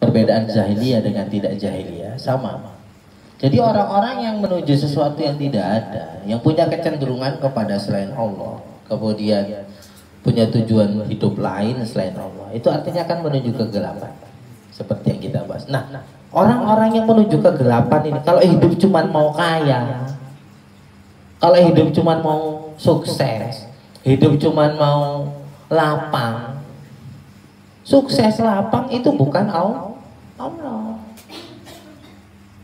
Perbedaan jahiliyah dengan tidak jahiliyah sama. Jadi orang-orang yang menuju sesuatu yang tidak ada, yang punya kecenderungan kepada selain Allah, kemudian punya tujuan hidup lain selain Allah, itu artinya akan menuju kegelapan. Seperti yang kita bahas. Nah, orang-orang yang menuju kegelapan ini, kalau hidup cuma mau kaya, kalau hidup cuma mau sukses, hidup cuma mau lapang, sukses lapang itu bukan Allah.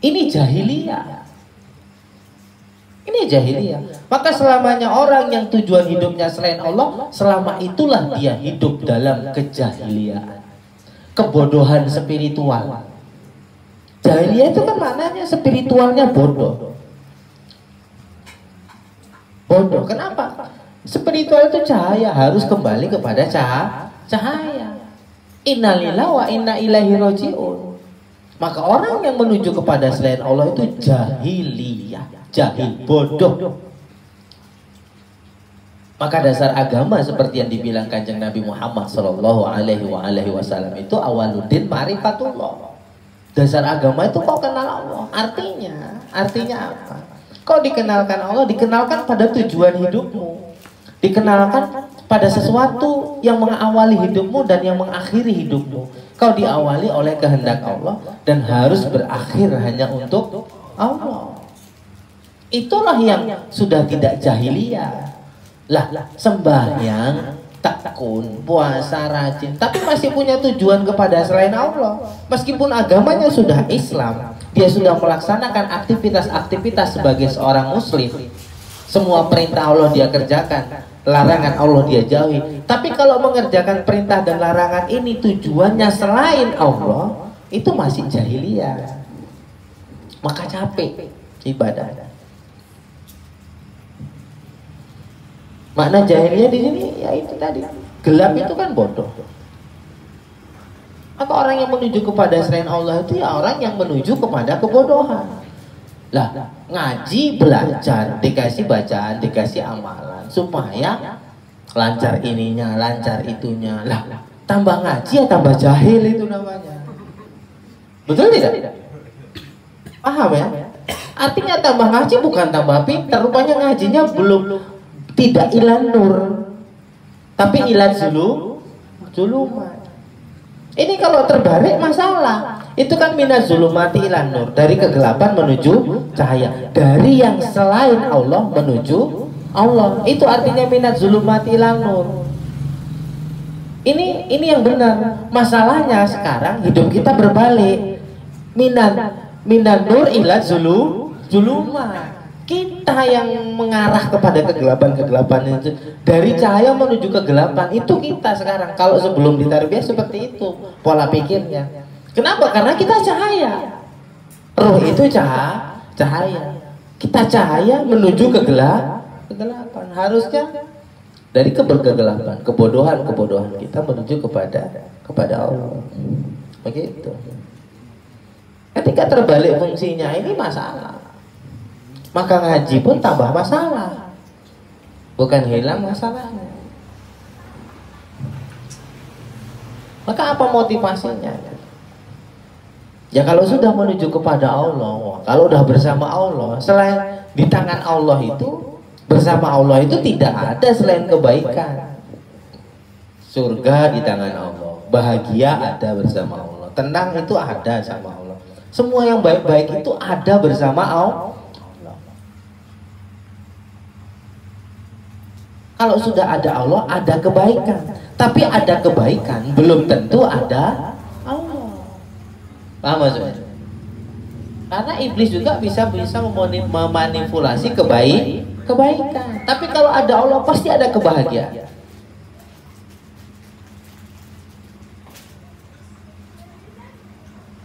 Ini jahiliyah. Ini jahiliyah. Maka selamanya orang yang tujuan hidupnya selain Allah, selama itulah dia hidup dalam kejahiliaan, kebodohan spiritual. Jahiliyah itu kan maknanya spiritualnya bodoh. Bodoh. Kenapa? Spiritual itu cahaya, harus kembali kepada cahaya. Innalillahi wa inna ilaihi raji'un. Maka orang yang menuju kepada selain Allah itu jahiliyah, jahil, bodoh. Maka dasar agama seperti yang dibilang Kanjeng Nabi Muhammad Sallallahu Alaihi Wasallam itu awaludin ma'rifatullah. Dasar agama itu kau kenal Allah. Artinya apa? Kau dikenalkan Allah, dikenalkan pada tujuan hidupmu, dikenalkan pada sesuatu yang mengawali hidupmu dan yang mengakhiri hidupmu. Kau diawali oleh kehendak Allah dan harus berakhir hanya untuk Allah. Itulah yang sudah tidak jahiliyah. Lah, sembahyang, tekun, puasa, rajin, tapi masih punya tujuan kepada selain Allah. Meskipun agamanya sudah Islam, dia sudah melaksanakan aktivitas-aktivitas sebagai seorang muslim. Semua perintah Allah dia kerjakan, larangan Allah dia jauhi. Tapi kalau mengerjakan perintah dan larangan ini tujuannya selain Allah, itu masih jahiliyah. Maka capek ibadah. Makna jahiliyah di sini ya itu tadi. Gelap itu kan bodoh. Maka orang yang menuju kepada selain Allah itu ya orang yang menuju kepada kebodohan. Lah, ngaji, belajar, dikasih bacaan, dikasih amalan supaya lancar ininya, lancar itunya. Lah, tambah ngaji ya tambah jahil itu namanya. Betul tidak? Paham ya? Artinya tambah ngaji bukan tambah pintar. Rupanya ngajinya belum, tidak ilan nur, tapi ilan zulumat. Ini kalau terbalik masalah. Itu kan minaz zulumati ilan nur, dari kegelapan menuju cahaya, dari yang selain Allah menuju Allah. Itu artinya minaz zulumati ilan nur. Ini yang benar. Masalahnya sekarang hidup kita berbalik. Minan nur ila zulumat. Kita yang mengarah kepada kegelapan itu, dari cahaya menuju kegelapan, itu kita sekarang. Kalau sebelum ditarbiyah seperti itu pola pikirnya. Kenapa? Karena kita cahaya. Roh itu cahaya. Kita cahaya menuju kegelapan. Harusnya dari kegelapan, kebodohan kita menuju kepada Allah. Begitu. Ketika terbalik fungsinya ini masalah. Maka ngaji pun tambah masalah, bukan hilang masalahnya. Maka apa motivasinya? Ya kalau sudah menuju kepada Allah, kalau sudah bersama Allah, selain di tangan Allah itu, bersama Allah itu tidak ada selain kebaikan. Surga di tangan Allah, bahagia ada bersama Allah, tenang itu ada sama Allah. Semua yang baik-baik itu ada bersama Allah. Kalau sudah ada Allah, ada kebaikan. Tapi ada kebaikan, belum tentu ada Allah. Paham maksudnya? Karena iblis juga bisa memanipulasi kebaikan. Tapi kalau ada Allah, pasti ada kebahagiaan.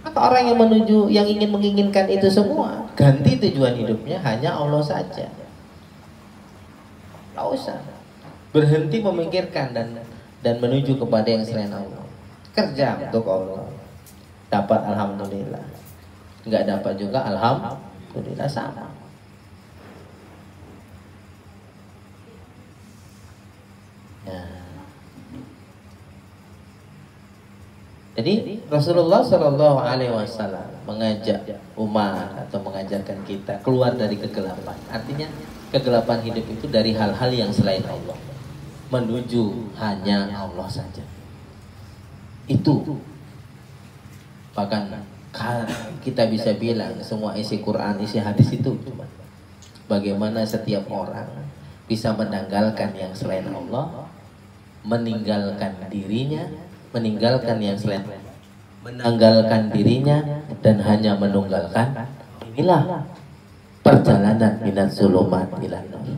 Maka orang yang yang ingin menginginkan itu semua, ganti tujuan hidupnya hanya Allah saja. Nggak usah. Berhenti memikirkan dan menuju kepada yang selain Allah. Kerja untuk Allah. Dapat alhamdulillah. Enggak dapat juga alhamdulillah, sama. Ya. Jadi Rasulullah Shallallahu Alaihi Wasallam mengajak umat atau mengajarkan kita keluar dari kegelapan. Artinya kegelapan hidup itu dari hal-hal yang selain Allah, menuju hanya Allah saja. Itu bahkan kita bisa bilang semua isi Quran, isi hadis itu cuma bagaimana setiap orang bisa menanggalkan yang selain Allah, meninggalkan dirinya, meninggalkan yang selain, menanggalkan dirinya dan hanya menunggalkan. Inilah perjalanan minat zulumat ila nur.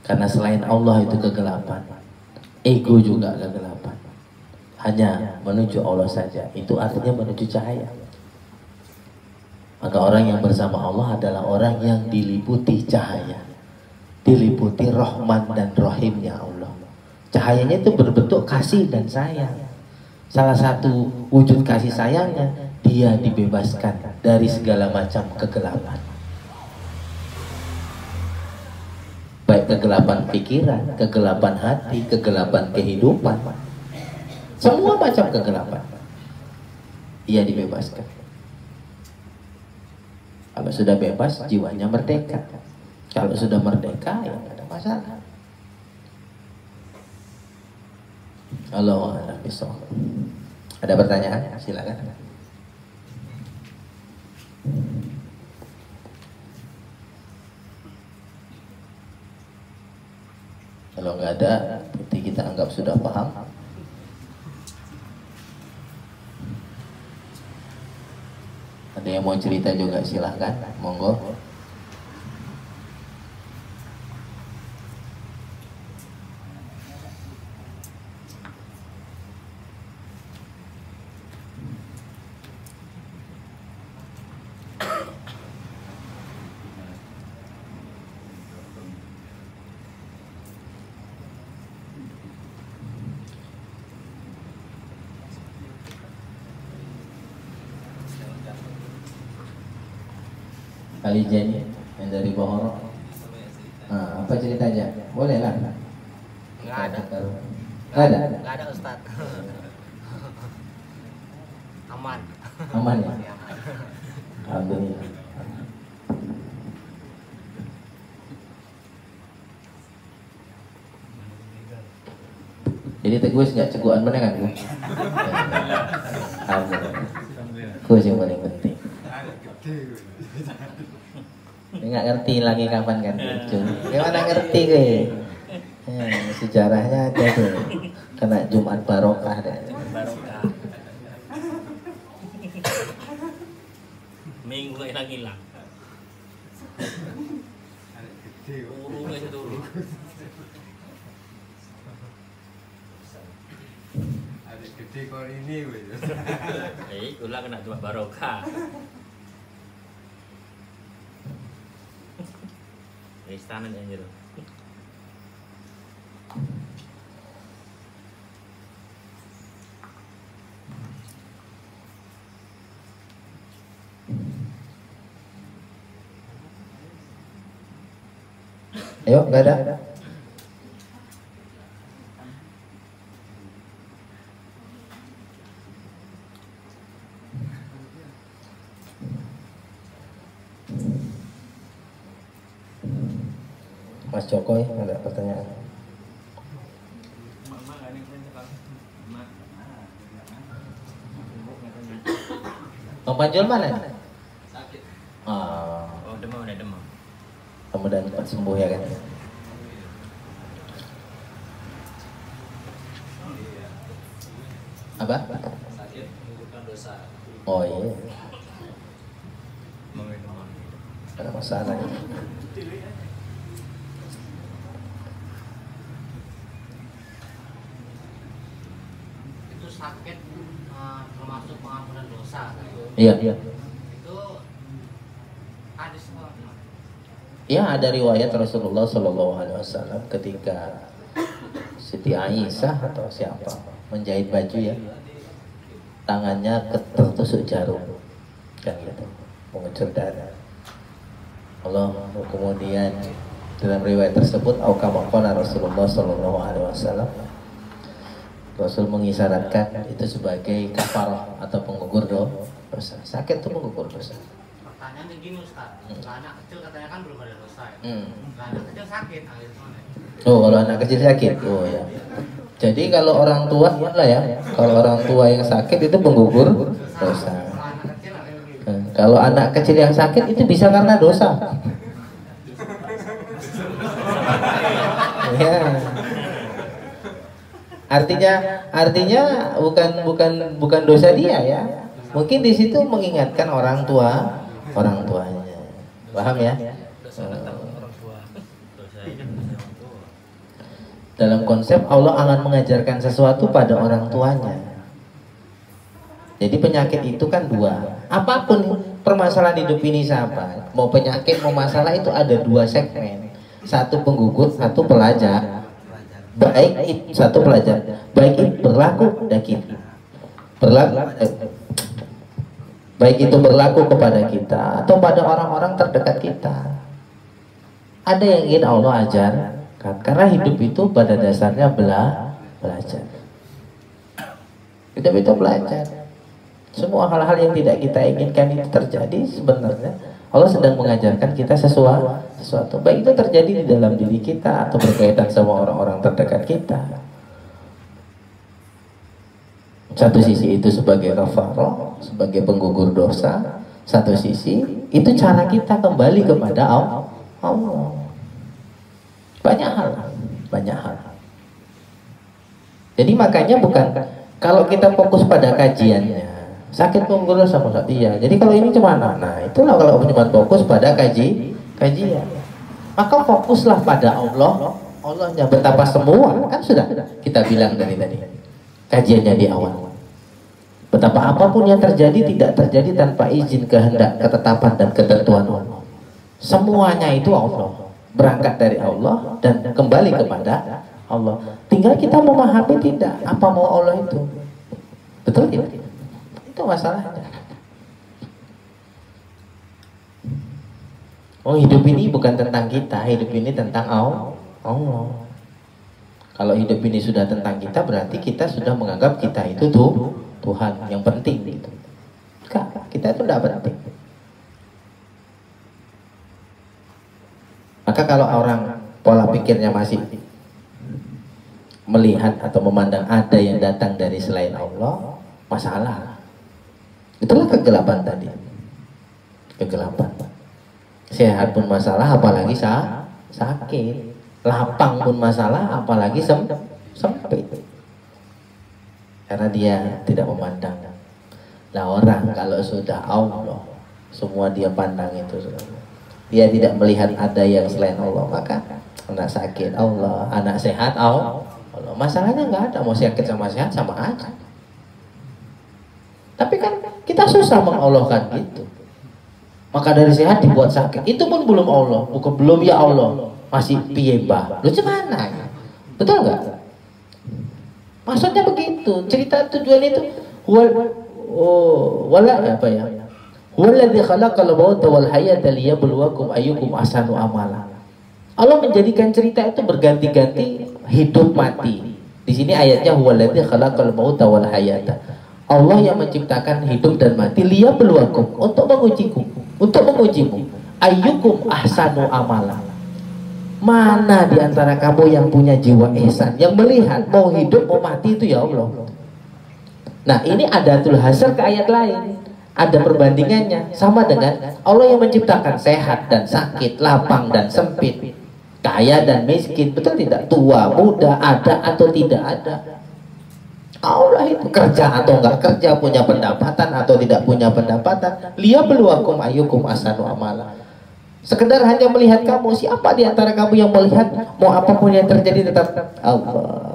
Karena selain Allah itu kegelapan, ego juga kegelapan. Hanya menuju Allah saja, itu artinya menuju cahaya. Maka orang yang bersama Allah adalah orang yang diliputi cahaya, diliputi rahman dan rahimnya Allah. Cahayanya itu berbentuk kasih dan sayang. Salah satu wujud kasih sayangnya, dia dibebaskan dari segala macam kegelapan. Baik kegelapan pikiran, kegelapan hati, kegelapan kehidupan, semua macam kegelapan, ia dibebaskan. Kalau sudah bebas, jiwanya merdeka. Kalau sudah merdeka, ya tidak ada masalah. Allahu a'lam bishawab. Ada pertanyaan? Silakan. Kalau nggak ada, berarti kita anggap sudah paham. Ada yang mau cerita juga silahkan, monggo. Ali Jani yang dari Bohoro. Apa ceritanya? Boleh lah. Nggak ada. Nggak ada. Nggak ada Ustaz. Aman. Aman ya. Alhamdulillah. Jadi teguh nggak ceguan mana kan? Alhamdulillah. Gue yang paling penting. Nggak ngerti lagi kapan kan lucu. Gimana ngerti gue? Sejarahnya ada tuh. Kena Jumat Barokah deh. Barokah. Minggu hilang. Urung aja dulu. Ada gede kok ini wes. Ulah kena Jumat Barokah. Istana anjir. Ayo, nggak ada. Mas Jokoy ada pertanyaan. Bang Panjul mana? Sakit. Oh, Demam ada demam. Mudah-mudahan cepat sembuh ya kan. Apa? Sakit menggugurkan dosa. Oh iya. Ada masalah ya. Itu sakit termasuk pengampunan dosa. Iya. Itu hadis apa? Ya, ada riwayat Rasulullah Shallallahu Alaihi Wasallam ketika Siti Aisyah atau siapa menjahit baju ya, tangannya tertusuk jarum, kan gitu, mengucur darah. Allah kemudian dalam riwayat tersebut, Rasulullah Shallallahu Alaihi Wasallam, Rasul mengisyaratkan itu sebagai kafarah atau penggugur dosa. Sakit itu penggugur dosa. Pertanyaannya gini Ustaz, anak kecil katanya kan belum ada dosa ya. Anak kecil sakit, Oh, kalau anak kecil sakit, oh ya. Jadi kalau orang tua lah ya, kalau orang tua yang sakit itu penggugur dosa. Kalau anak kecil yang sakit itu bisa karena dosa. Ya. Artinya bukan dosa dia ya. Mungkin di situ mengingatkan orang tuanya. Paham ya? Dalam konsep Allah akan mengajarkan sesuatu pada orang tuanya. Jadi penyakit itu kan dua. Apapun permasalahan hidup ini sama. Mau penyakit, mau masalah itu ada dua segmen. Satu penggugur, satu pelajar. Satu pelajar. Baik itu berlaku baik itu berlaku kepada kita atau pada orang-orang terdekat kita. Ada yang ingin Allah ajarkan, karena hidup itu pada dasarnya belajar. Hidup itu belajar. Semua hal-hal yang tidak kita inginkan itu terjadi, sebenarnya Allah sedang mengajarkan kita sesuatu. Baik itu terjadi di dalam diri kita atau berkaitan sama orang-orang terdekat kita. Satu sisi itu sebagai kafarah, sebagai penggugur dosa. Satu sisi itu cara kita kembali kepada Allah. Banyak hal. Jadi makanya bukan kalau kita fokus pada kajiannya, sakit penggugur dosa iya. Jadi kalau ini cuma nah itulah kalau cuma fokus pada kajian, maka fokuslah pada Allah. Allahnya betapa semua kan sudah kita bilang dari tadi kajiannya di awal. Betapa apapun yang terjadi tidak terjadi tanpa izin, kehendak, ketetapan dan ketentuan Allah. Semuanya itu Allah, berangkat dari Allah dan kembali kepada Allah. Tinggal kita memahami tidak apa mau Allah itu. Betul tidak? Itu masalahnya. Oh, hidup ini bukan tentang kita, hidup ini tentang Allah. Kalau hidup ini sudah tentang kita, berarti kita sudah menganggap kita itu Tuhan yang penting gitu. Kita itu tidak penting. Maka kalau orang pola pikirnya masih melihat atau memandang ada yang datang dari selain Allah, masalah. Itulah kegelapan tadi. Kegelapan. Sehat pun masalah, apalagi sakit. Lapang pun masalah, apalagi sempit. Karena dia tidak memandang. Nah, orang kalau sudah Allah, semua dia pandang itu. Dia tidak melihat ada yang selain Allah, maka anak sakit Allah, anak sehat Allah. Masalahnya nggak ada, mau sakit sama sehat sama aja. Tapi kan kita susah mengallahkan gitu. Maka dari sehat dibuat sakit, itu pun belum Allah, belum ya Allah, masih piye bah. Lu gimana? Betul nggak? Maksudnya begitu, cerita tujuan itu Waladzi khalaqal mauta wal hayata liyabluwakum ayyukum ahsanu amala. Allah menjadikan cerita itu berganti-ganti hidup mati. Di sini ayatnya waladzi khalaqal mauta wal hayata. Allah yang menciptakan hidup dan mati liyabluwakum, untuk mengujimu. Ayyukum ahsanu amala. Mana di antara kamu yang punya jiwa ihsan, yang melihat mau hidup mau mati itu ya Allah. Nah, ini adatul hasr ke ayat lain. Ada perbandingannya sama dengan Allah yang menciptakan sehat dan sakit, lapang dan sempit, kaya dan miskin, betul tidak? Tua, muda, ada atau tidak ada. Allah itu kerja atau enggak kerja, punya pendapatan atau tidak punya pendapatan. Liyabluwakum ayyukum ahsanu amala. Sekedar hanya melihat kamu, siapa di antara kamu yang melihat mau apapun yang terjadi tetap Allah.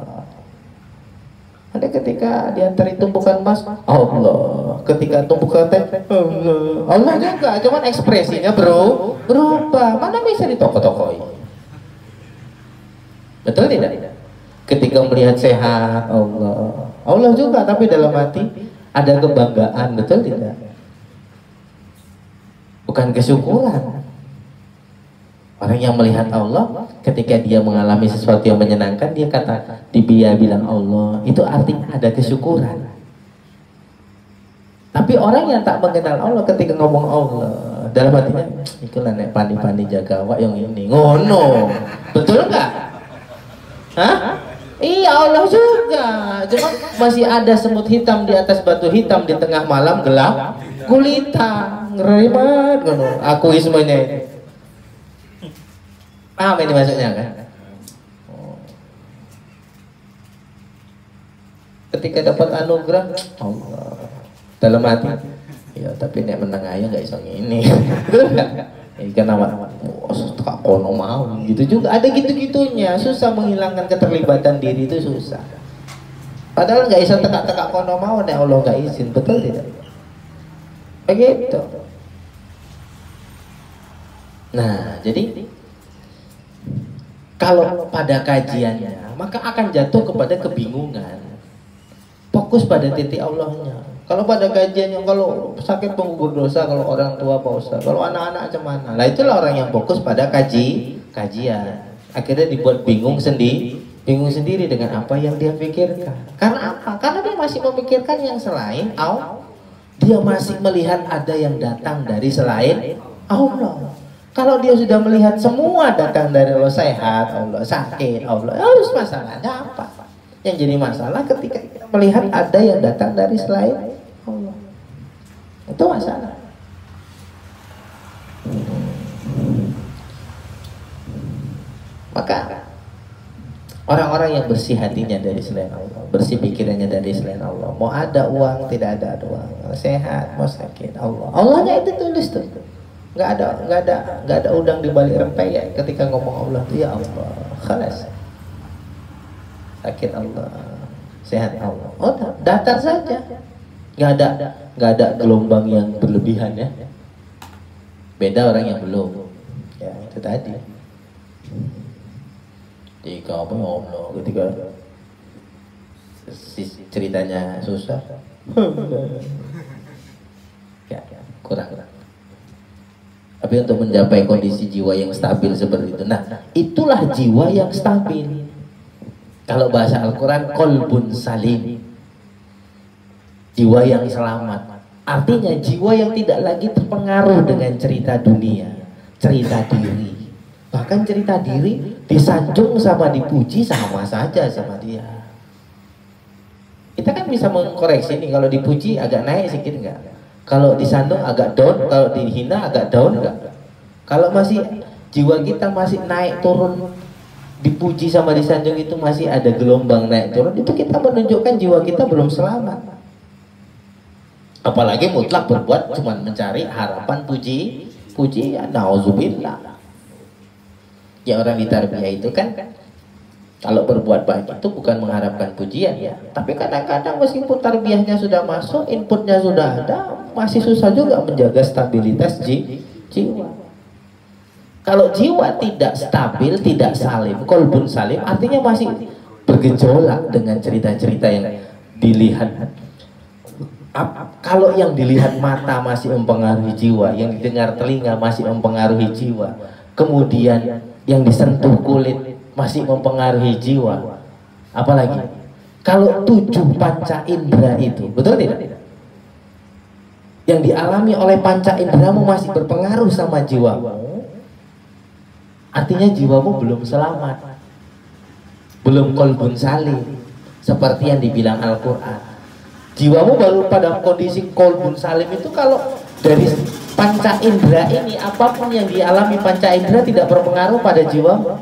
Ada ketika diantara tumpukan emas, Allah. Ketika tumpukan teh, Allah. Allah juga, cuman ekspresinya berubah. Mana bisa ditoko-tokoi? Betul tidak? Ketika melihat sehat, Allah. Allah juga, tapi dalam hati ada kebanggaan, betul tidak? Bukan kesyukuran. Orang yang melihat Allah ketika dia mengalami sesuatu yang menyenangkan, dia bilang Allah, itu artinya ada kesyukuran. Tapi orang yang tak mengenal Allah ketika ngomong Allah, dalam hatinya ikulah nek pandi-pandi jaga awak yang ini ngono. Betul nggak? Hah? Iya, Allah juga. Cuma masih ada semut hitam di atas batu hitam di tengah malam gelap gulita. Ngeri banget ngono. Akuismenya ini. Paham ini maksudnya kan? Ketika dapat anugerah Allah dalam hati, ya tapi nek menang aja nggak iso ini. Ikan awak tak kono mau gitu juga, ada gitu-gitunya. Susah menghilangkan keterlibatan diri itu susah. Padahal nggak bisa teka-teka kono mau nek Allah nggak izin, betul tidak? Begitu. Nah, jadi kalau pada kajiannya maka akan jatuh kepada kebingungan. Fokus pada titik Allahnya. Kalau pada kajiannya, kalau sakit penggugur dosa, kalau orang tua Pak Ustaz, kalau anak-anak macam mana? Lah itulah orang yang fokus pada kajian. Akhirnya dibuat bingung sendiri dengan apa yang dia pikirkan. Karena apa? Karena dia masih memikirkan yang selain Allah. Dia masih melihat ada yang datang dari selain Allah. Kalau dia sudah melihat semua datang dari Allah, sehat Allah, sakit Allah, harus masalahnya apa? Yang jadi masalah ketika kita melihat ada yang datang dari selain Allah. Itu masalah. Maka orang-orang yang bersih hatinya dari selain Allah, bersih pikirannya dari selain Allah, mau ada uang tidak ada uang, mau sehat mau sakit Allah, Allahnya itu tulis tuh. Nggak ada udang di balik rempeyek ketika ngomong Allah tuh, ya Allah, khalas. Sakit Allah, sehat Allah. Oh, datar saja. Nggak ada gelombang yang berlebihan ya. Beda orang yang belum. Ya, itu tadi. Jika apa Allah ketika ceritanya susah. Ya, kurang. Tapi untuk mencapai kondisi jiwa yang stabil seperti itu, nah itulah jiwa yang stabil. Kalau bahasa Al-Quran, qalbun salim, jiwa yang selamat. Artinya jiwa yang tidak lagi terpengaruh dengan cerita dunia, cerita diri. Bahkan cerita diri disanjung sama dipuji sama saja sama dia. Kita kan bisa mengkoreksi nih, kalau dipuji agak naik sedikit enggak? Kalau disandung agak down, kalau dihina agak down enggak? Kalau masih jiwa kita masih naik turun, dipuji sama disanjung itu masih ada gelombang naik turun, itu kita menunjukkan jiwa kita belum selamat. Apalagi mutlak berbuat cuma mencari harapan pujian, nauzubillah. Ya orang ditarbiyah itu kan kalau berbuat baik itu bukan mengharapkan pujian ya, tapi kadang-kadang meskipun tarbiyahnya sudah masuk, inputnya sudah ada, masih susah juga menjaga stabilitas jiwa. Kalau jiwa tidak stabil, tidak salim, qalbun salim, artinya masih bergejolak dengan cerita-cerita yang dilihat. Kalau yang dilihat mata masih mempengaruhi jiwa, yang didengar telinga masih mempengaruhi jiwa, kemudian yang disentuh kulit masih mempengaruhi jiwa, apalagi kalau 7 panca indera itu, betul tidak? Yang dialami oleh panca inderamu masih berpengaruh sama jiwamu, artinya jiwamu belum selamat, belum qalbun salim, seperti yang dibilang Al-Quran. Jiwamu baru pada kondisi qalbun salim itu kalau dari panca indera ini, apapun yang dialami panca indera tidak berpengaruh pada jiwamu,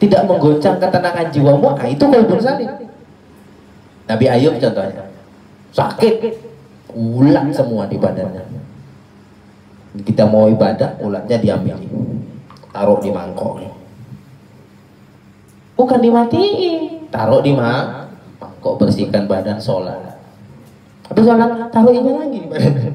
tidak menggoncang ketenangan jiwamu, nah itu qalbun salim. Nabi Ayub contohnya, sakit, ulat semua di badannya. Kita mau ibadah, ulatnya diambil, taruh di mangkok. Bukan dimatiin, taruh di mangkok, bersihkan badan, sholat. Habis sholat, taruh ini lagi di badan.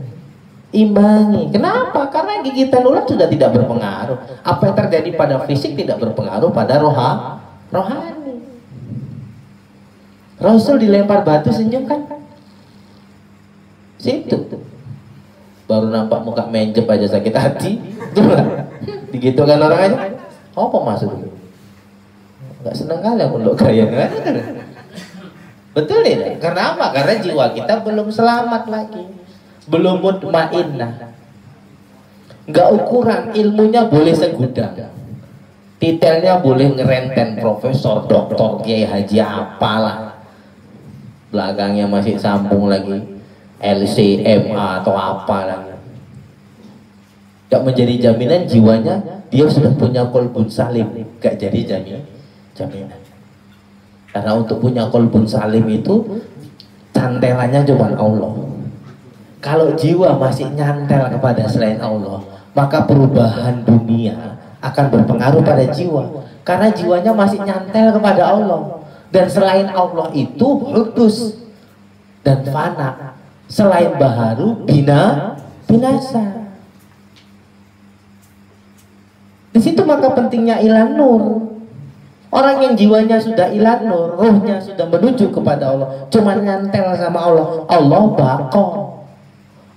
Imbangi. Kenapa? Karena gigitan ulat sudah tidak berpengaruh. Apa yang terjadi pada fisik tidak berpengaruh pada rohani. Rasul dilempar batu senyum kan? Situ. Baru nampak muka menjep aja sakit hati. Begitu kan orang aja. Apa maksudnya? Gak seneng kali aku untuk gaya kan? Betul ya? Karena apa? Karena jiwa kita belum selamat lagi, belum mutmainnah. Gak ukuran ilmunya boleh segudang, titelnya boleh ngerenten profesor, doktor, kiai, haji, apalah, belakangnya masih sambung lagi LCMA atau apa lagi. Gak menjadi jaminan jiwanya dia sudah punya qalbun salim. Gak jadi jaminan. Karena untuk punya qalbun salim itu cantelannya cuma Allah. Kalau jiwa masih nyantel kepada selain Allah, maka perubahan dunia akan berpengaruh pada jiwa. Karena jiwanya masih nyantel kepada Allah. Dan selain Allah itu hudus dan fana. Selain baharu binasa. Di situ maka pentingnya ilan nur. Orang yang jiwanya sudah ilan nur, ruhnya sudah menuju kepada Allah, cuma nyantel sama Allah. Allah baqo.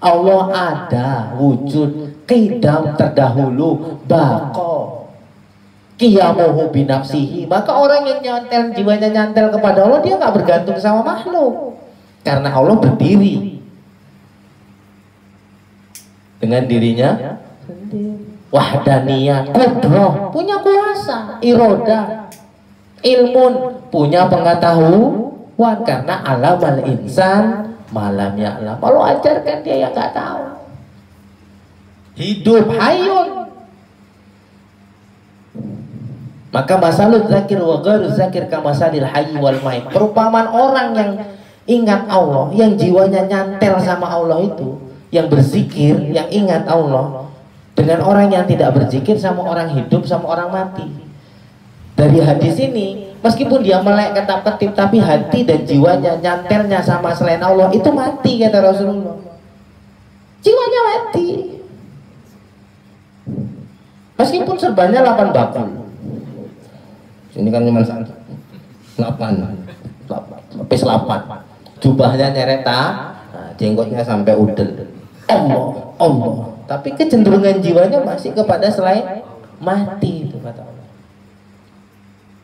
Allah ada, wujud, qidam terdahulu, baqo. Qiyamuhu binafsihi. Maka orang yang nyantel, jiwanya nyantel kepada Allah, dia nggak bergantung sama makhluk. Karena Allah berdiri dengan dirinya sendiri. Wahdaniyah, qudroh, punya kuasa, iroda, ilmun, punya pengetahuan. Karena alamal insan malam ya'lam. Kalau ajarkan dia yang nggak tahu. Hidup hayun. Maka masalut zakir wa gharu zakir kamasalil hayy wal mayt. Perumpamaan orang yang ingat Allah, yang jiwanya nyantel sama Allah itu, yang berzikir, yang ingat Allah, dengan orang yang tidak berzikir, sama orang hidup, sama orang mati. Dari hadis ini, meskipun dia melek ketap-ketip, tapi hati dan jiwanya nyantelnya sama selain Allah, itu mati, kata Rasulullah. Jiwanya mati. Meskipun serbannya 8 bakul. Ini kan cuma 8. Lapis 8. Jubahnya nyereta, nah, jenggotnya sampai udel. Allah. Tapi kecenderungan jiwanya masih kepada selain mati, itu kata Allah.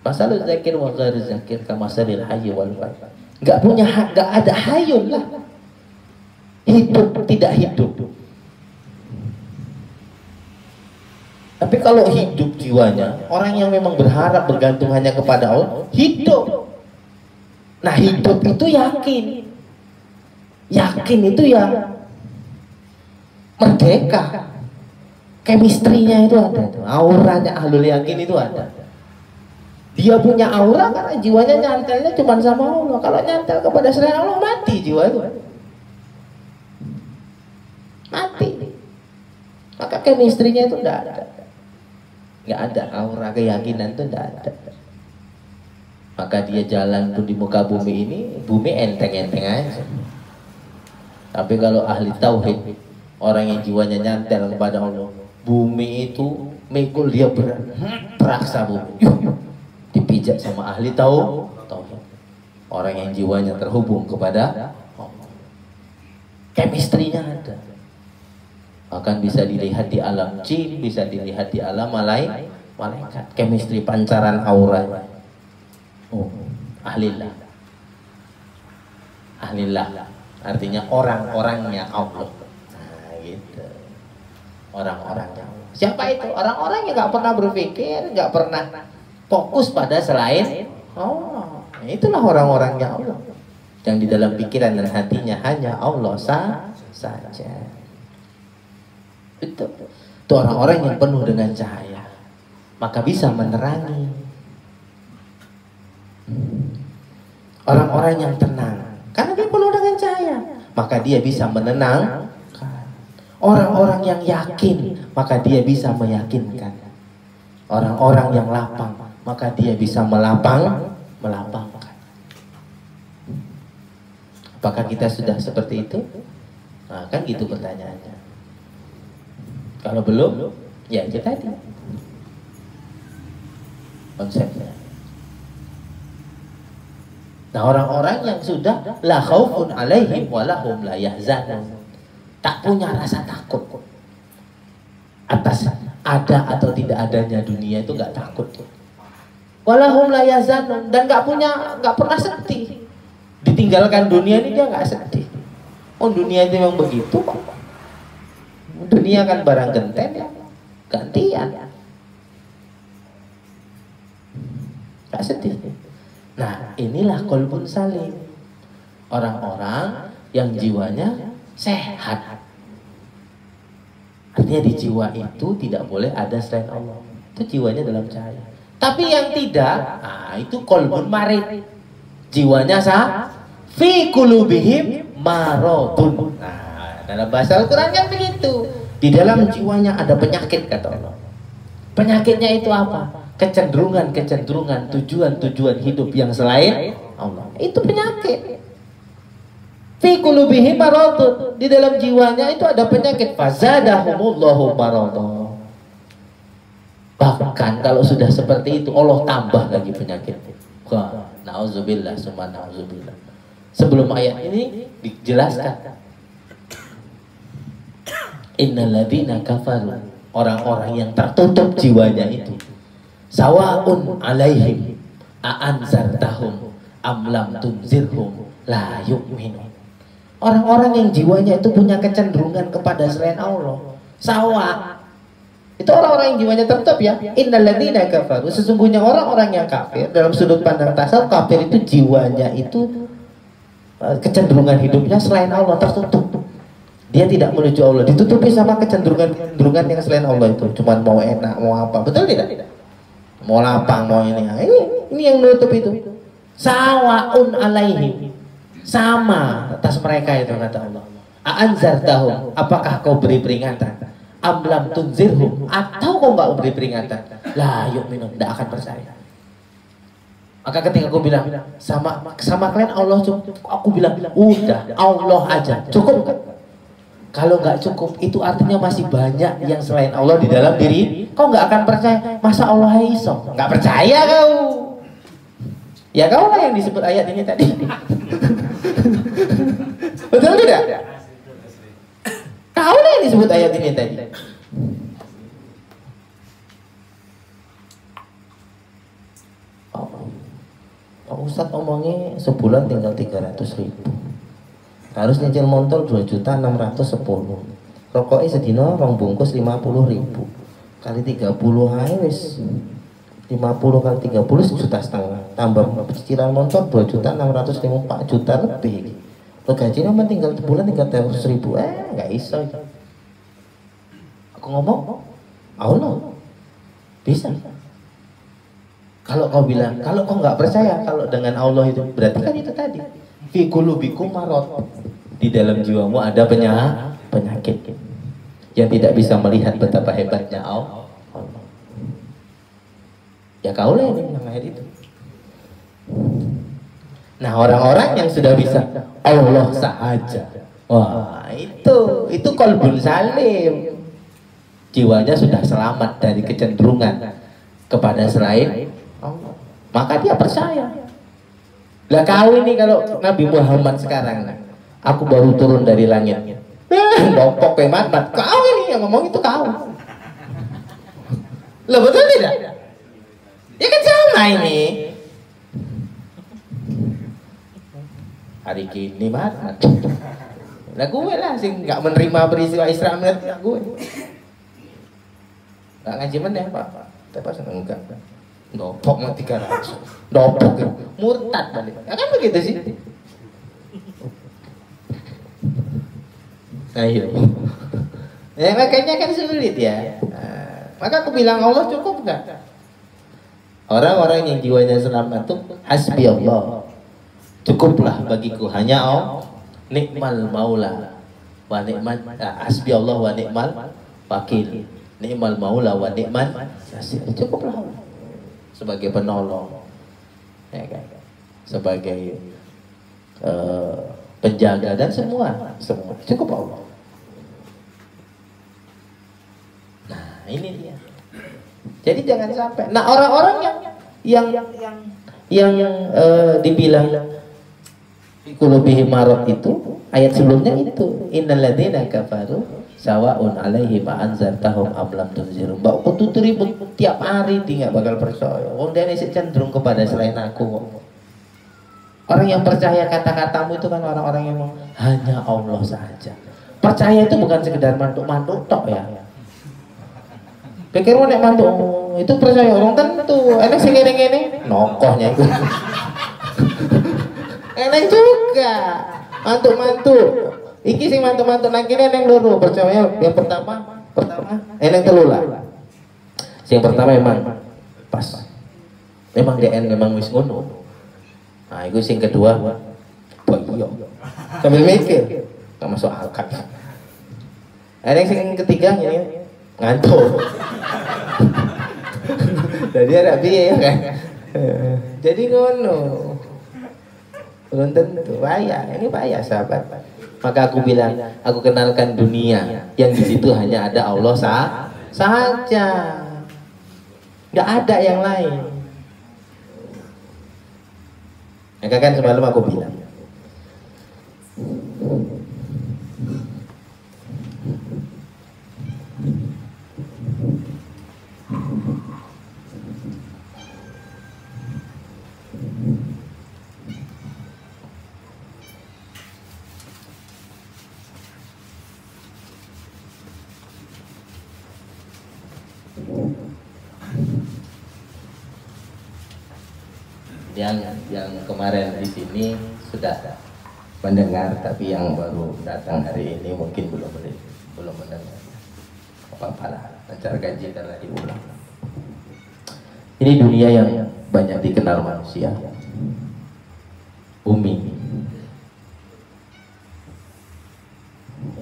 Masalul zakir wa ghairu zakir kamasalil hayy wal mayt. Enggak punya hak, enggak ada hayun lah. Hidup tidak hidup. Tapi kalau hidup jiwanya, orang yang memang berharap bergantung hanya kepada Allah, hidup. Nah, hidup itu yakin. Yakin itu ya merdeka. Chemistry-nya itu ada, auranya ahlul yakin itu ada. Dia punya aura karena jiwanya nyantelnya cuma sama Allah. Kalau nyantel kepada selain Allah, mati jiwa itu. Mati. Maka chemistry-nya itu tidak ada. Nggak ada aura keyakinan itu tidak ada. Maka dia jalan pun di muka bumi ini, bumi enteng-enteng aja. Tapi kalau ahli tauhid, orang yang jiwanya nyantel kepada Allah, bumi itu mikul dia beraksa bumi. Dipijak sama ahli tauhid. Orang yang jiwanya terhubung kepada Allah. Chemistry-nya ada. Bahkan bisa dilihat di alam jin, bisa dilihat di alam malaikat. Chemistry pancaran aura. Oh, ahlillah. Artinya orang-orangnya Allah. Nah, gitu. Orang-orangnya Allah. Siapa itu? Orang-orang yang nggak pernah berpikir, nggak pernah fokus pada selain Allah. Nah, itulah orang-orangnya Allah. Yang di dalam pikiran dan hatinya hanya Allah saja. Itu orang-orang yang penuh dengan cahaya, maka bisa menerangi. Orang-orang yang tenang, karena dia penuh dengan cahaya, maka dia bisa menenangkan. Orang-orang yang yakin, maka dia bisa meyakinkan. Orang-orang yang lapang, maka dia bisa melapangkan. Apakah kita sudah seperti itu? Nah, kan gitu pertanyaannya. Kalau belum, ya kita tadi konsepnya. Nah, orang-orang yang sudah la khaufun alaihim wa lahum la yahzanun, tak punya rasa takut atas ada atau tidak adanya dunia itu nggak takut. Walahum la yazanun, dan nggak pernah sedih. Ditinggalkan dunia ini dia nggak sedih. Oh, dunia itu memang begitu kok. Dunia kan barang genten ya, gantian. Nggak sedih. Nah, inilah qalbun salim. Orang-orang yang jiwanya sehat. Artinya di jiwa itu tidak boleh ada selain Allah. Itu jiwanya dalam cahaya. Tapi yang tidak, nah itu qalbun marid. Jiwanya sah. Fi qulubihim maradun. Nah, dalam bahasa Al-Quran kan begitu. Di dalam jiwanya ada penyakit, kata Allah. Penyakitnya itu apa? Kecenderungan, tujuan hidup yang selain Allah. Itu penyakit. Fi qulubihim maradun. Di dalam jiwanya itu ada penyakit. Fazadahumullahu maradun. Bahkan kalau sudah seperti itu, Allah tambah lagi penyakit. Wah, na'udzubillah, summa na'udzubillah. Sebelum ayat ini dijelaskan, innalladzina kafaru, orang-orang yang tertutup jiwanya itu, sawaun alaihim a'anzartahum am lam tunzirhum la yu'minun. Orang-orang yang jiwanya itu punya kecenderungan kepada selain Allah, sawa. Itu orang-orang yang jiwanya tertutup ya. Innalladzina kafaru, sesungguhnya orang-orang yang kafir, dalam sudut pandang tasawuf, kafir itu jiwanya itu kecenderungan hidupnya selain Allah, tertutup. Dia tidak menuju Allah, ditutupi sama kecenderungan yang selain Allah itu. Cuman mau enak, mau apa, betul tidak? Mau lapang, mau ini yang menutup itu. Sawaun alaihim, sama atas mereka itu, kata Allah. A'anzartahum, apakah kau beri peringatan? Amlam tunzirhum, atau kau nggak beri peringatan? La yu'minun, tidak akan percaya. Maka ketika aku bilang sama kalian Allah cukup, aku bilang udah Allah aja cukup kan? Kalau nggak cukup, itu artinya masih banyak yang selain Allah di dalam diri. Kau nggak akan percaya. Masa Allah iso? Nggak percaya kau. Ya kau lah yang disebut ayat ini tadi. Betul tidak? Kau lah yang disebut ayat ini tadi. Pak Ustadz ngomongnya sebulan tinggal 300.000. Harus nyicil motor 2.610.000. Rokoknya sedina rong bungkus 50.000. Kali 30 aja wis 50 kali 30 1,5 juta. Tambah cicilan motor 2.654, 4 juta lebih. Lo gajinya mah tinggal sebulan tinggal 300.000. Nggak iso. Aku ngomong Allah bisa. Kalau kau bilang, kalau kau nggak percaya kalau dengan Allah itu, berarti kan itu tadi. Fi qulubikum marad. Di dalam jiwamu ada penyakit yang tidak bisa melihat betapa hebatnya Allah. Ya kau lah yang bilang ayat itu. Nah, orang-orang yang sudah bisa Allah sahaja. Wah, itu qalbun salim. Jiwanya sudah selamat dari kecenderungan kepada selain Allah. Maka dia percaya. Lah kau ini kalau Nabi Muhammad sekarang, aku baru turun dari langit. Bopok pemat, kau ini yang ngomong itu kau. Lah betul tidak? Ya kan sama ini. Hari gini banget. Lah gue lah sih nggak menerima peristiwa Isra Mi'raj gue. Nggak ngaji mana ya Pak? Tapi enggak. Dopok mau 300. Dopok ya. Murtad balik. Ya kan begitu sih. Ayo. Ya makanya kan sulit ya. Nah, maka aku bilang Allah cukup enggak? Orang-orang yang jiwanya selamat itu hasbi Allah. Cukuplah bagiku hanya Allah. Nikmal maula wa nikmat hasbi Allah wa nikmal wakil. Nikmal maula wa nikmal nasir. Cukuplah Allah sebagai penolong, ya kan? Sebagai penjaga dan semua cukup Allah. Nah ini dia. Jadi jangan sampai. Nah orang-orang yang dibilang qulubihim marad itu ayat sebelumnya itu innalladzina kafaru sawaun alaihi ma anzartahum am lam tunzirum. Mbak kudu ribut tiap hari dia nggak bakal percaya. Wong dene sik cenderung kepada selain aku. Orang yang percaya kata-katamu itu kan orang-orang yang hanya Allah saja. Percaya itu bukan sekedar mantuk-mantuk tok ya. Pikir nek mantuk itu percaya orang tentu. Enek sing ngene-ngene nokohnya itu. Enek juga mantuk-mantuk. Iki sing mantuk-mantuk nang kene neng loro percaya yang pertama eneng telu lah. Sing pertama memang pas. Memang DN memang wis ngono. Nah, iku sing kedua boyo. Sambil mikir, gak masuk akal. Eneng sing ketiga ini ngantuk. Jadi ada piye ya kan? Jadi ngono. Belum tentu bahaya, ini bahaya sahabat. Maka aku bilang, aku kenalkan dunia yang di situ hanya ada Allah saja, nggak ada yang lain. Maka kan semalam aku bilang, yang kemarin di sini sudah mendengar, tapi yang baru datang hari ini mungkin belum mendengar. Apa-apa lah, acara gaji telah diulang. Ini dunia yang banyak dikenal manusia. Bumi.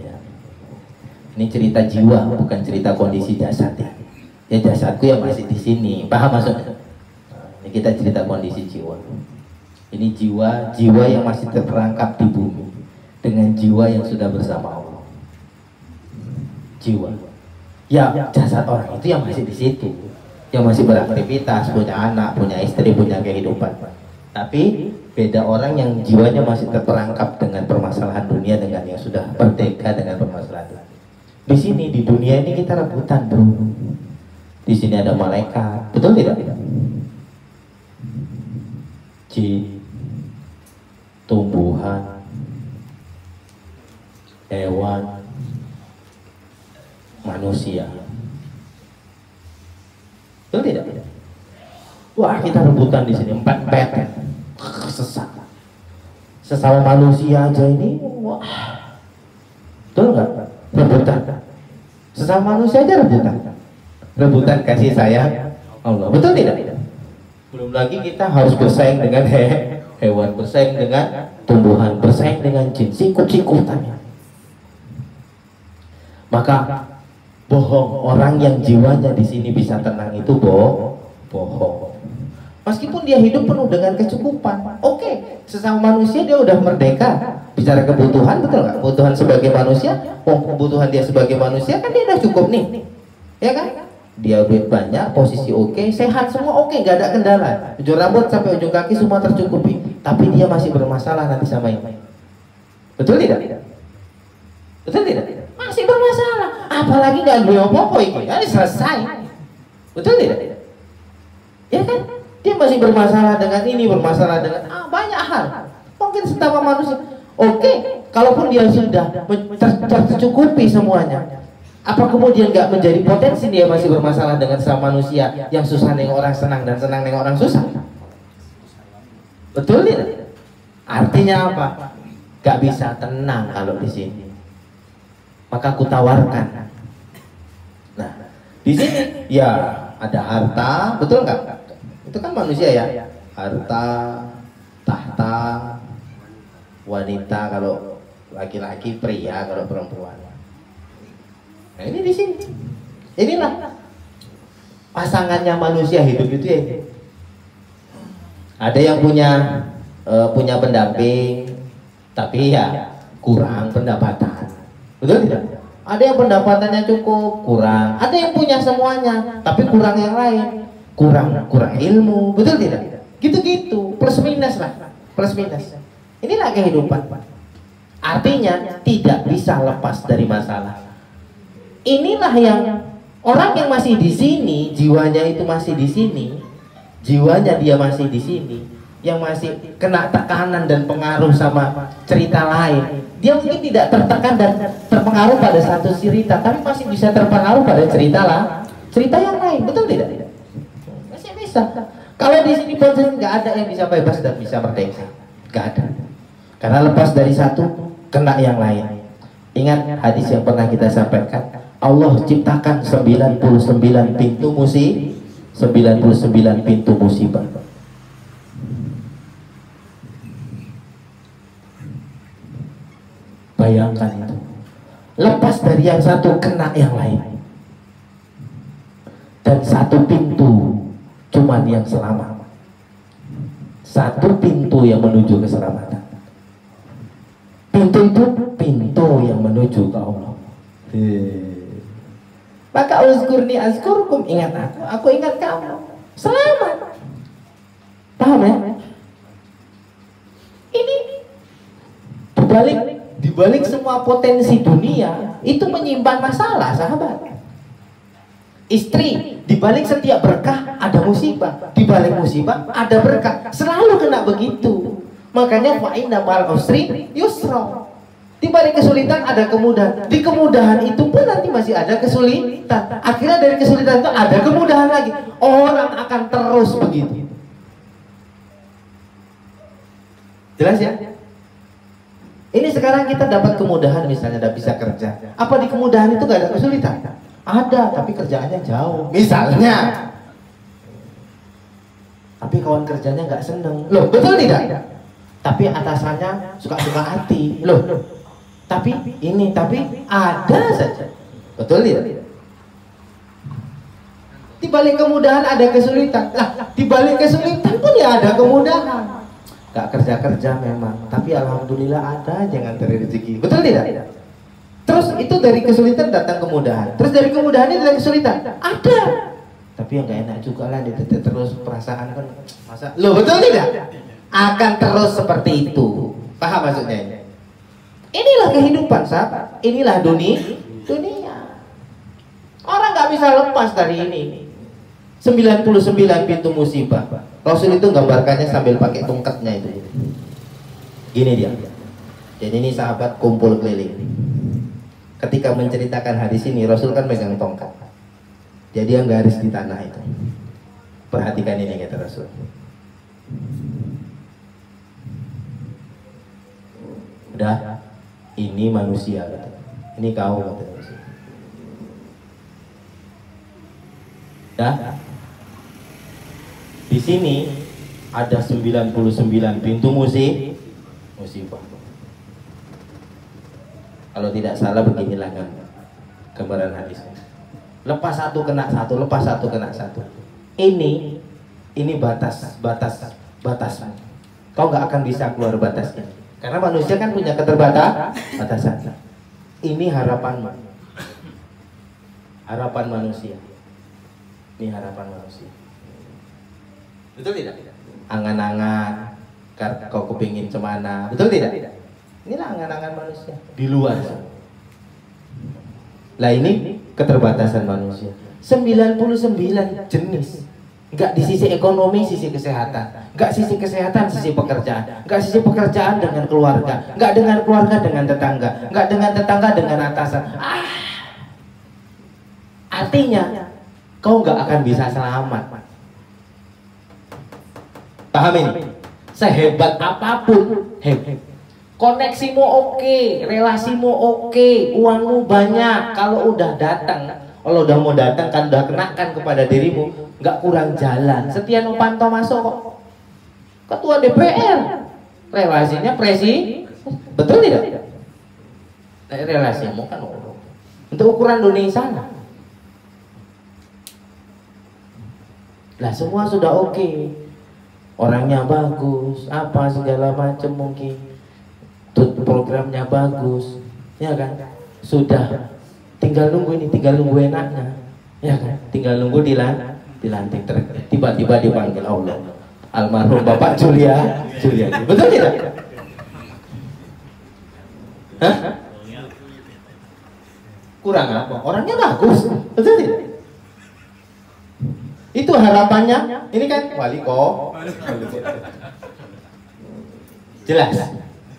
Ya. Ini cerita jiwa, bukan cerita kondisi jasad ya. Ya jasadku yang masih di sini, paham maksudnya? Ini kita cerita kondisi jiwa. Ini jiwa yang masih terperangkap di bumi dengan jiwa yang sudah bersama Allah. Jiwa. Ya, jasad orang itu yang masih di situ, yang masih beraktivitas, punya anak, punya istri, punya kehidupan. Tapi beda orang yang jiwanya masih terperangkap dengan permasalahan dunia, dengan yang sudah merdeka dengan permasalahan dunia. Di sini di dunia ini kita rebutan, bro. Di sini ada malaikat, betul tidak? Jin, tumbuhan, hewan, manusia. Betul tidak? Wah, kita rebutan di sini 4 pet. Sesama manusia aja ini, wah. Betul nggak? Rebutan. Sesama manusia aja rebutan. Rebutan kasih sayang Allah. Betul tidak? Belum lagi kita harus bersaing dengan hewan, bersaing dengan tumbuhan, bersaing dengan jin, sikut-sikutannya. Maka bohong orang yang jiwanya di sini bisa tenang itu bohong. Meskipun dia hidup penuh dengan kecukupan, oke, sesama manusia dia udah merdeka. Bicara kebutuhan, betul nggak? Kebutuhan sebagai manusia, kebutuhan dia sebagai manusia kan dia udah cukup nih, ya kan? Dia duit banyak, posisi oke, sehat semua oke, gak ada kendala. Ujung rambut sampai ujung kaki semua tercukupi. Tapi dia masih bermasalah nanti sama ini. Betul tidak? Betul tidak? Masih bermasalah. Apalagi gak beli apa-apa ini, ini selesai. Betul tidak? Ya kan? Dia masih bermasalah dengan ini, bermasalah dengan banyak hal. Mungkin sesama manusia. Oke, kalaupun dia sudah tercukupi semuanya, apa kemudian nggak menjadi potensi dia masih bermasalah dengan sama manusia yang susah nengok orang senang dan senang nengok orang susah? Betul tidak? Artinya apa? Gak bisa tenang kalau di sini. Maka aku tawarkan. Nah, di sini ya ada harta, betul nggak? Itu kan manusia ya. Harta, tahta, wanita kalau laki-laki, pria kalau perempuan. Nah, ini di sini. Inilah pasangannya manusia hidup itu ya. Ada yang punya pendamping, tapi ya kurang pendapatan. Betul tidak? Ada yang pendapatannya cukup, kurang. Ada yang punya semuanya, tapi kurang yang lain. Kurang ilmu. Betul tidak? Gitu-gitu, plus minus lah. Plus minus. Inilah kehidupan. Artinya tidak bisa lepas dari masalah. inilah yang orang yang masih di sini, jiwanya itu masih di sini, jiwanya dia masih di sini, yang masih kena tekanan dan pengaruh sama cerita lain, dia mungkin tidak tertekan dan terpengaruh pada satu cerita, tapi masih bisa terpengaruh pada cerita yang lain, betul tidak? Masih bisa. Kalau di sini proses nggak ada yang bisa bebas dan bisa merdeka, nggak ada. Karena lepas dari satu, kena yang lain. Ingat hadis yang pernah kita sampaikan, Allah ciptakan 99 pintu musibah. Bayangkan itu. Lepas dari yang satu, kena yang lain. Dan satu pintu cuman yang selamat. Satu pintu yang menuju keselamatan. Pintu itu pintu yang menuju ke Allah. Maka uzkurni azkurkum, ingat aku ingat kamu. Selamat. Paham ya? Ini dibalik semua potensi dunia itu menyimpan masalah, sahabat. Istri, dibalik setiap berkah ada musibah, dibalik musibah ada berkah, selalu kena begitu. Makanya fa inna ma'al usri yusra. Di balik kesulitan ada kemudahan. Di kemudahan itu pun nanti masih ada kesulitan. Akhirnya dari kesulitan itu ada kemudahan lagi. Orang akan terus begitu. Jelas ya? Ini sekarang kita dapat kemudahan, misalnya udah bisa kerja. Apa di kemudahan itu gak ada kesulitan? Ada, tapi kerjaannya jauh. Misalnya. Tapi kawan kerjanya gak seneng. Loh, betul tidak? Tapi atasannya suka-suka hati. Loh, tapi ada saja. Betul tidak? Di balik kemudahan ada kesulitan. Lah, di balik kesulitan pun ya ada kemudahan. Gak kerja-kerja memang, tapi alhamdulillah ada jangan dari rezeki. Betul tidak? Terus itu dari kesulitan datang kemudahan. Terus dari kemudahan itu dari kesulitan. Ada. Tapi yang gak enak juga lah, terus perasaan kan masa. Loh, betul tidak? Akan terus seperti itu. Paham maksudnya ini? Inilah kehidupan, sahabat. Inilah dunia. Orang gak bisa lepas dari ini. 99 pintu musibah. Rasul itu gambarkannya sambil pakai tongkatnya itu. Gini dia. Jadi ini sahabat kumpul keliling. Ketika menceritakan hadis ini, Rasul kan megang tongkat. Jadi yang garis di tanah itu. Perhatikan ini kata Rasul. Udah, ini manusia kata. Ini kau kata Rasul. Dah. Di sini ada 99 pintu musibah. Kalau tidak salah beginilah gambaran hadisnya. Lepas satu kena satu, lepas satu kena satu. Ini batas. Kau nggak akan bisa keluar batasnya. Karena manusia kan punya keterbatasan. Ini harapan manusia. Ini harapan manusia. Betul tidak? Angan-angan, kau kepingin cemana, betul tidak? Inilah angan-angan manusia di luar. Lah ini keterbatasan manusia. 99 jenis. Enggak di sisi ekonomi, sisi kesehatan. Enggak sisi kesehatan, sisi pekerjaan. Enggak sisi pekerjaan dengan keluarga. Enggak dengan keluarga dengan tetangga. Enggak dengan tetangga dengan atasan. Artinya kau enggak akan bisa selamat. Paham ini? Sehebat apapun, koneksimu oke, relasimu oke, uangmu banyak. Kalau udah datang, kalau udah mau datang kan udah kenakan kepada dirimu, nggak kurang jalan. Setia Novanto masuk kok, ketua DPR, relasinya betul tidak? Relasimu kan untuk ukuran Indonesia. Lah semua sudah oke. Orangnya bagus, apa segala macam mungkin, programnya bagus, ya kan? Sudah, tinggal nunggu enaknya, ya kan? Tinggal nunggu dilantik, tiba-tiba dipanggil Allah, almarhum Bapak Julia, betul tidak? Hah? Kurang apa? Orangnya bagus, betul tidak? Itu harapannya. Ini kan wali kok. Jelas.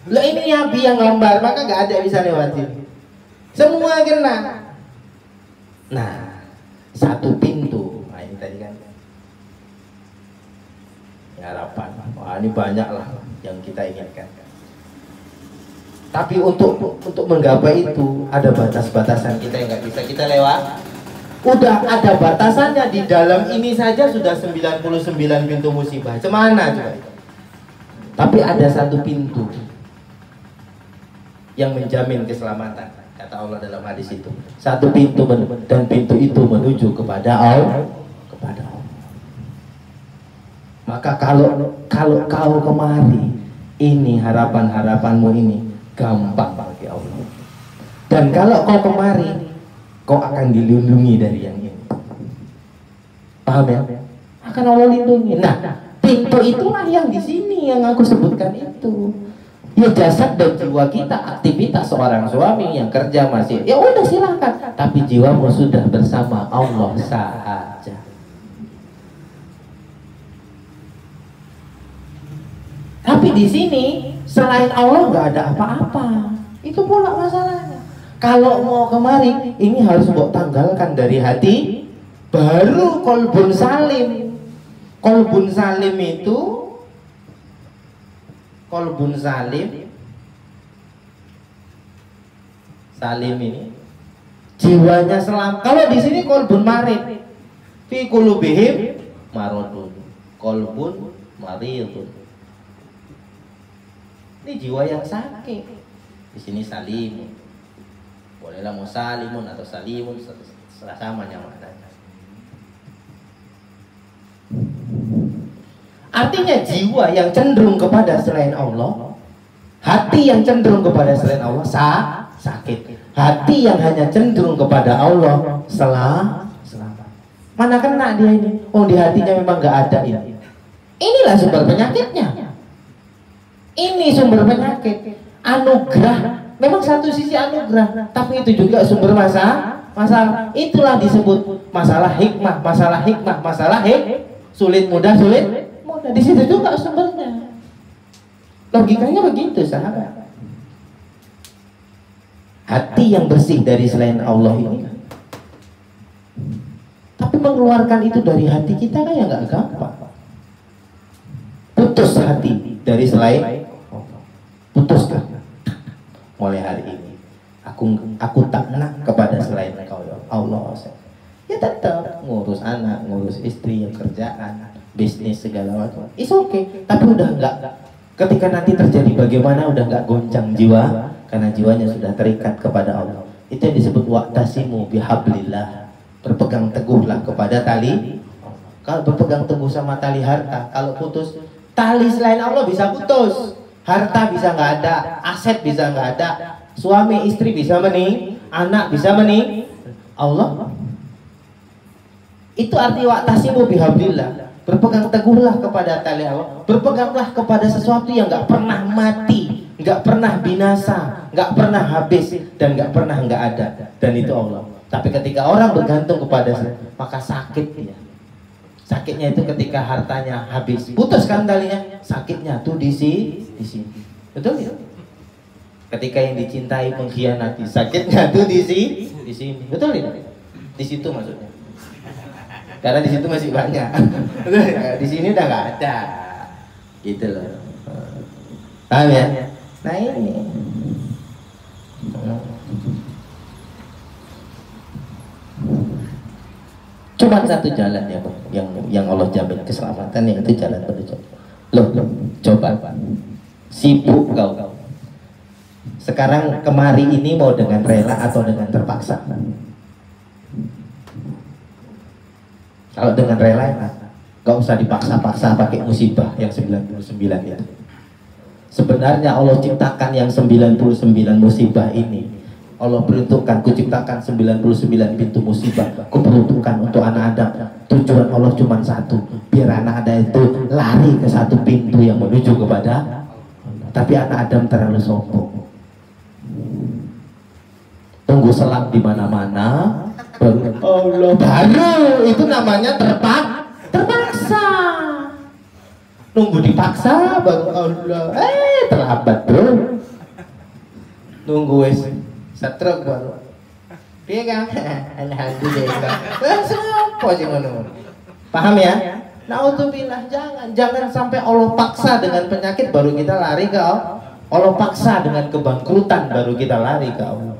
Lah ini Nabi yang gambar, maka gak ada yang bisa lewatin. Semua kena. Nah, satu pintu. Nah ini tadi kan harapan. Wah ini banyak lah yang kita ingatkan. Tapi untuk menggapai itu ada batas-batasan kita yang nggak bisa kita lewat. Udah ada batasannya di dalam ini saja sudah 99 pintu musibah. Cemana coba? Tapi ada satu pintu yang menjamin keselamatan. Kata Allah dalam hadis itu. Satu pintu dan pintu itu menuju kepada Allah. Maka kalau kau kemari, ini harapanmu ini gampang bagi Allah. Dan kalau kau kemari, kau akan dilindungi dari yang ini. Paham ya? Akan Allah lindungi. Nah, pintu itulah yang di sini yang aku sebutkan itu. Ya jasad dan jiwa kita, aktivitas seorang suami yang kerja masih, ya udah silakan. Tapi jiwamu sudah bersama Allah saja. Tapi di sini selain Allah nggak ada apa-apa. Itu pula masalahnya. Kalau mau kemari, ini harus buat tanggalkan dari hati. Baru kolbun salim. Kolbun salim itu, kolbun salim, salim ini jiwanya selamat. Kalau di sini kolbun marid, fi qulubihim maradun, kolbun maridun. Ini jiwa yang sakit. Di sini salim. Bolehlah mau salimun atau salimun, sama maknanya. Artinya jiwa yang cenderung kepada selain Allah, hati yang cenderung kepada selain Allah sakit. Hati yang hanya cenderung kepada Allah selamat. Mana kena dia ini? Oh di hatinya memang gak ada ini. Inilah sumber penyakitnya. Ini sumber penyakit. Anugerah memang satu sisi anugerah, tapi itu juga sumber masalah. Itulah disebut masalah hikmah. Sulit mudah. Di situ juga sumbernya. Logikanya begitu, sahabat. Hati yang bersih dari selain Allah ini, tapi mengeluarkan itu dari hati kita kan ya nggak gampang. Putus hati dari selain, putuskan mulai hari ini. Aku tak nak kepada selain Engkau ya Allah. Ya tetap ngurus anak, ngurus istri, kerjaan, bisnis segala macam. It's okay. Tapi udah enggak. Ketika nanti terjadi bagaimana udah enggak goncang jiwa, karena jiwanya sudah terikat kepada Allah. Itu yang disebut wa'tasimu bihablillah. Berpegang teguhlah kepada tali. Kalau berpegang teguh sama tali harta, kalau putus, tali selain Allah bisa putus. Harta bisa nggak ada, aset bisa nggak ada, suami istri bisa anak bisa Allah. Itu arti wa'tasimu bihablillah. Berpegang teguhlah kepada tali Allah. Berpeganglah kepada sesuatu yang nggak pernah mati, nggak pernah binasa, nggak pernah habis, dan nggak pernah nggak ada. Dan itu Allah. Tapi ketika orang bergantung kepada maka sakit dia. Sakitnya itu ketika hartanya habis, putuskan talinya. Sakitnya tuh di sini. Betul ya? Ketika yang dicintai mengkhianati, sakitnya tuh di sini. Betul ya? Di situ maksudnya. Karena di situ masih banyak. Di sini udah nggak ada. Gitu loh. Paham ya? Nah ini. Cuma satu jalan yang Allah jamin keselamatan, yaitu jalan menuju. Loh, coba sibuk kau. Sekarang kemari ini mau dengan rela atau dengan terpaksa? Kalau dengan rela, gak usah dipaksa-paksa pakai musibah yang 99 ya. Sebenarnya Allah ciptakan yang 99 musibah ini. Allah peruntukkan, kuciptakan 99 pintu musibah, kuperuntukkan untuk anak Adam. Tujuan Allah cuma satu, biar anak Adam itu lari ke satu pintu yang menuju kepada. Tapi anak Adam terlalu sombong. tunggu selang di mana-mana, baru Allah, baru itu namanya terpaksa. Nunggu dipaksa baru Allah, terlambat bro. Nunggu wes setruk baru. Piye Kang? Alhamdulillah. Apa sih ngono? Paham ya? Naudzubillah, jangan sampai Allah paksa dengan penyakit baru kita lari ke Allah. Allah paksa dengan kebangkrutan baru kita lari ke Allah.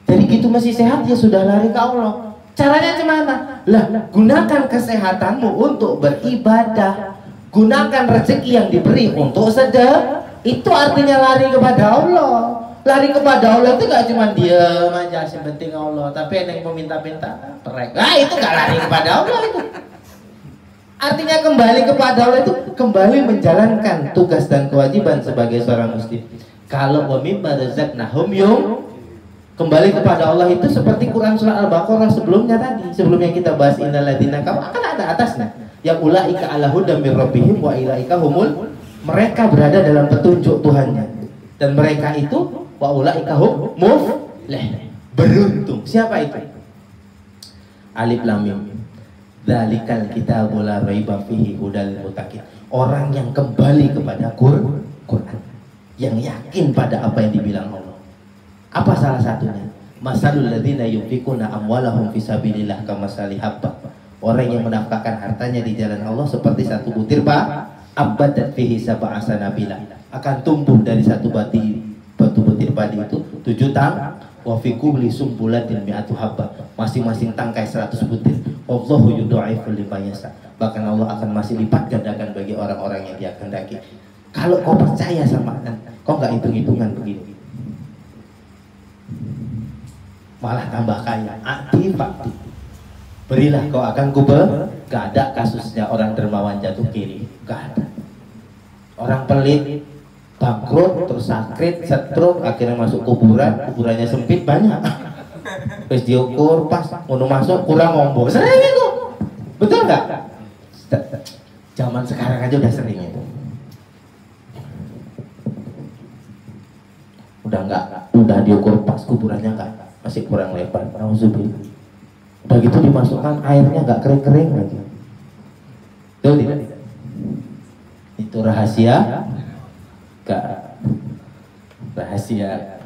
Jadi gitu masih sehat ya sudah lari ke Allah. Caranya gimana? Lah, gunakan kesehatanmu untuk beribadah. Gunakan rezeki yang diberi untuk sedekah. Itu artinya lari kepada Allah. Lari kepada Allah itu gak cuma diam aja sepenting Allah, tapi ada yang meminta-minta perek. Nah itu gak lari kepada Allah itu. Artinya kembali kepada Allah itu kembali menjalankan tugas dan kewajiban sebagai seorang muslim. Kalau wa mimma razaqnahum kembali kepada Allah itu seperti Quran surah Al-Baqarah sebelumnya tadi, sebelumnya kita bahas innal ladzina kafaru, akan ada atasnya. Ya ulaika ala hudam mir rabbihim wa ilaika humul, mereka berada dalam petunjuk Tuhannya dan mereka itu wa ulaika hum muflih, beruntung. Siapa itu? Alif lam mim. Dzalikal kitabul la raiba fihi hudal muttaqin. Orang yang kembali kepada Quran, yang yakin pada apa yang dibilang Allah. Apa salah satunya? Masalul ladzina yunfikuna amwalahum fisabilillah kamasali habba. Orang yang menafkahkan hartanya di jalan Allah seperti satu butir abbadat fihi sab'a sanabila. Akan tumbuh dari satu batu butir padi itu 7 tang. Wa fi kulli sumbulatin mi'atu habba. Masing-masing tangkai 100 butir. Wallahu yudha'ifu liman yasha. Bahkan Allah akan masih lipat gandakan bagi orang-orang yang Dia kehendaki. Kalau kau percaya sama kau nggak hitung-hitungan begini, malah tambah kaya. Ati fakti, berilah kau akan kubah. Gak ada kasusnya orang dermawan jatuh kiri, gak ada. Orang pelit bangkrut terus sakit stroke akhirnya masuk kuburannya sempit banyak. Terus diukur pas mau masuk kurang ngombo, sering itu, betul nggak? Zaman sekarang aja udah sering itu. Udah diukur pas kuburannya nggak, masih kurang lebar. Nauzubillah. Udah gitu dimasukkan airnya nggak kering-kering lagi. Tuh tidak? Itu rahasia, nggak rahasia.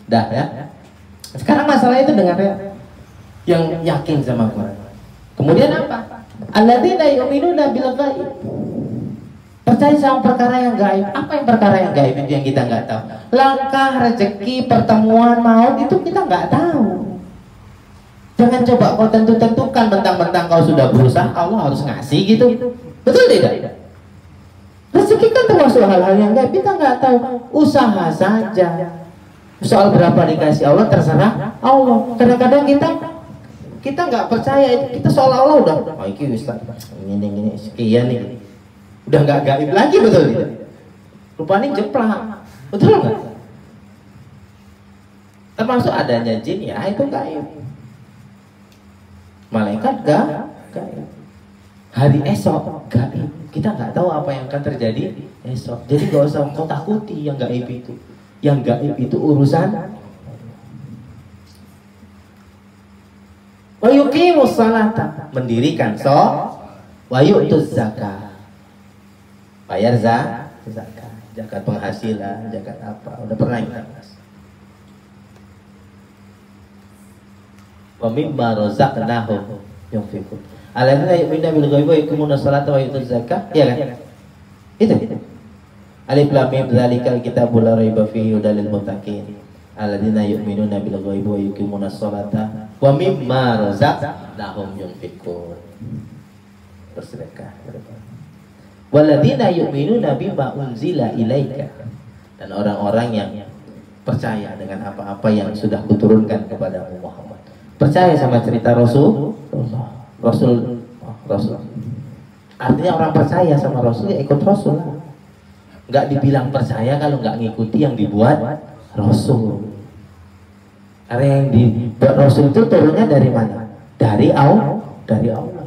Dah ya. Sekarang masalah itu dengan yang yakin sama Quran. Kemudian apa? Alladzina yu'minuna bil ghaib. Percaya sama perkara yang gaib. Apa yang perkara yang gaib itu yang kita nggak tahu? Langkah, rezeki, pertemuan, maut itu kita nggak tahu. Jangan coba kau tentukan mentang-mentang kau sudah berusaha Allah harus ngasih gitu. Betul tidak? Rezeki kan termasuk hal-hal yang gaib, kita nggak tahu. Usaha saja. Soal berapa dikasih Allah terserah Allah. Kadang-kadang kita nggak percaya, kita seolah-olah udah ini sekian nih, udah nggak gaib lagi, betul tidak? Rupanya jeplak, betul nggak? Termasuk adanya jin ya itu gaib. Malaikat gaib. Hari esok gaib. Kita nggak tahu apa yang akan terjadi esok. Jadi gak usah kau takuti yang gaib itu. Yang gaib itu urusan. Wa yuqimus salata, mendirikan wa yu'tuz zakat. Bayar zakat penghasilan, zakat apa? Udah pernah kita bahas. Wa mimma razaqnahum yunfiqun. Alladzina yu'minuna bil ghaibi wa yuqimuna sholata wa yu'tuz zakat. Iya kan? Itu. Alif lam mim dzalikal kitabul la raiba fihi hudal lil muttaqin. Alladzina yu'minuna bil ghaibi wa yuqimuna sholata wa mimma razaqnahum yunfiqun. Bersedekah. Walladzina yu'minuna bima unzila ilaika. Dan orang-orang yang percaya dengan apa-apa yang sudah kuturunkan kepadamu Muhammad. Percaya sama cerita Rasul. Artinya orang percaya sama Rasul ya ikut Rasul. Nggak dibilang percaya kalau nggak ngikuti yang dibuat Rasul. Karena yang dibuat Rasul itu turunnya dari mana? Dari Allah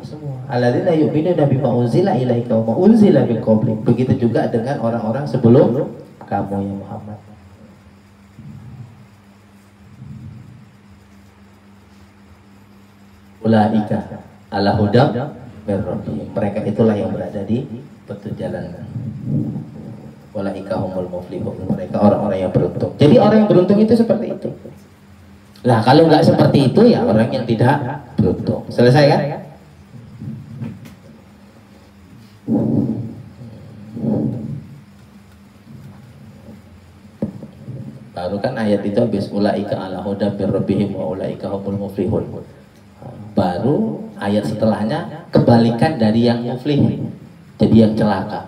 semua. Alladzina yu'minuna bima unzila ilaika wa unzila min qablik. Begitu juga dengan orang-orang sebelum kamu ya Muhammad. ulaika ala hudam mir rabbihim. Mereka itulah yang berada di petunjuk jalan. Ulaika humul muflihun. Mereka orang-orang yang beruntung. Jadi orang yang beruntung itu seperti itu. Lah kalau nggak seperti itu ya orang yang tidak beruntung. Selesai kan? Baru kan ayat itu habis ulaika ala hudam mir rabbihim wa ulaika humul muflihun. Baru ayat setelahnya kebalikan dari yang muflih. Jadi yang celaka.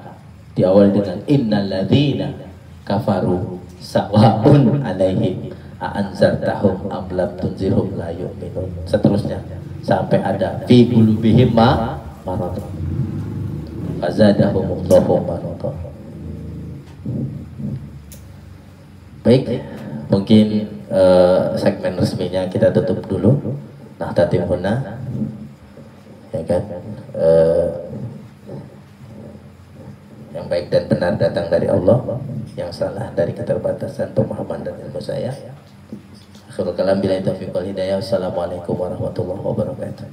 Diawali dengan innalladzina kafaru sawa'un alaihim a'anzartahum am lam tunzirhum la yu'minun. Seterusnya sampai ada fi qulubihim marad fazadahumullahu marad. Baik, mungkin segmen resminya kita tutup dulu. Nah, tatim huna, ya kan? Yang baik dan benar datang dari Allah, yang salah dari keterbatasan pemahaman dan ilmu saya. Akhirul kalam billahi taufiq wal hidayah. Wassalamualaikum warahmatullahi wabarakatuh.